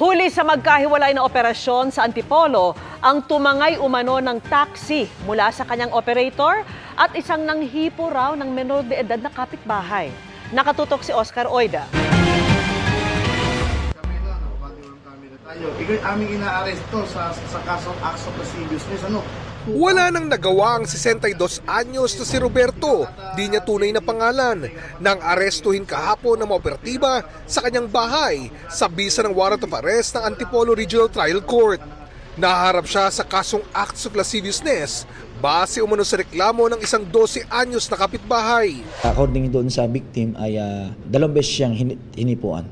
Huli sa magkahiwalay na operasyon sa Antipolo, ang tumangay umano ng taxi mula sa kanyang operator at isang nanghipo raw ng menor de edad na kapitbahay. Nakatutok si Oscar Oida. Ikaw'y aming inaaresto sa kasong acts of lasciviousness. Wala nang nagawa ang 62 anyos na si Roberto, di niya tunay na pangalan, nang arestuhin kahapon ng mga operatiba sa kanyang bahay sa bisa ng warrant of arrest ng Antipolo Regional Trial Court. Naharap siya sa kasong acts of lasciviousness base umano sa reklamo ng isang 12 anyos na kapitbahay. According doon sa victim ay 2 beses siyang hinipuan.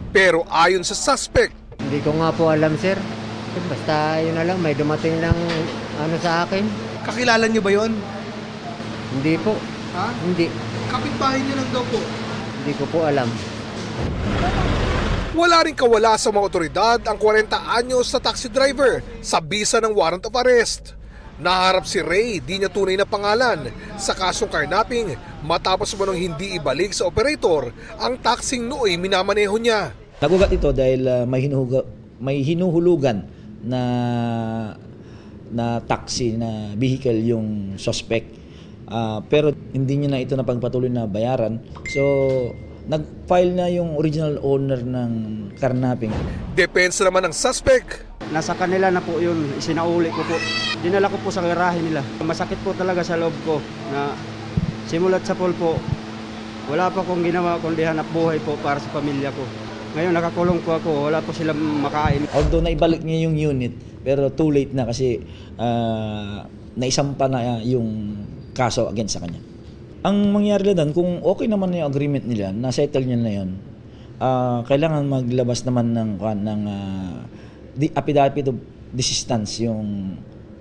Pero ayon sa suspect, hindi ko nga po alam, sir. Basta yun na lang, may dumating lang sa akin. Kakilala niyo ba yon? Hindi po. Ha? Hindi. Kapitbahay niyo lang daw po. Hindi ko po alam. Wala rin kawala sa mga otoridad ang 40 anyos na taxi driver sa bisa ng warrant of arrest. Naharap si Ray, di niya tunay na pangalan, sa kasong carnapping matapos mo nang hindi ibalik sa operator ang taxing nooy minamaneho niya. Nagugat ito dahil may hinuhulugan na taxi na vehicle yung suspect. Pero hindi niya na ito napagpatuloy na bayaran. So, nag-file na yung original owner ng carnapping. Depensa naman ng suspect. Nasa kanila na po yun, isinauli ko po. Dinala ko po sa garahe nila. Masakit po talaga sa loob ko na simulat sa pool po, wala pa akong ginawa kundi hanap buhay po para sa pamilya ko. Ngayon nakakulong po ako, wala po silang makain. Although naibalik niya yung unit, pero too late na kasi naisampa na yung kaso against sa kanya. Ang mangyari na doon, kung okay naman yung agreement nila, na-settle niya na yun, kailangan maglabas naman ng affidavit of desistance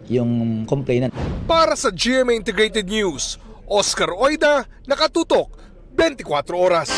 yung complainant. Para sa GMA Integrated News, Oscar Oida, nakatutok 24 oras.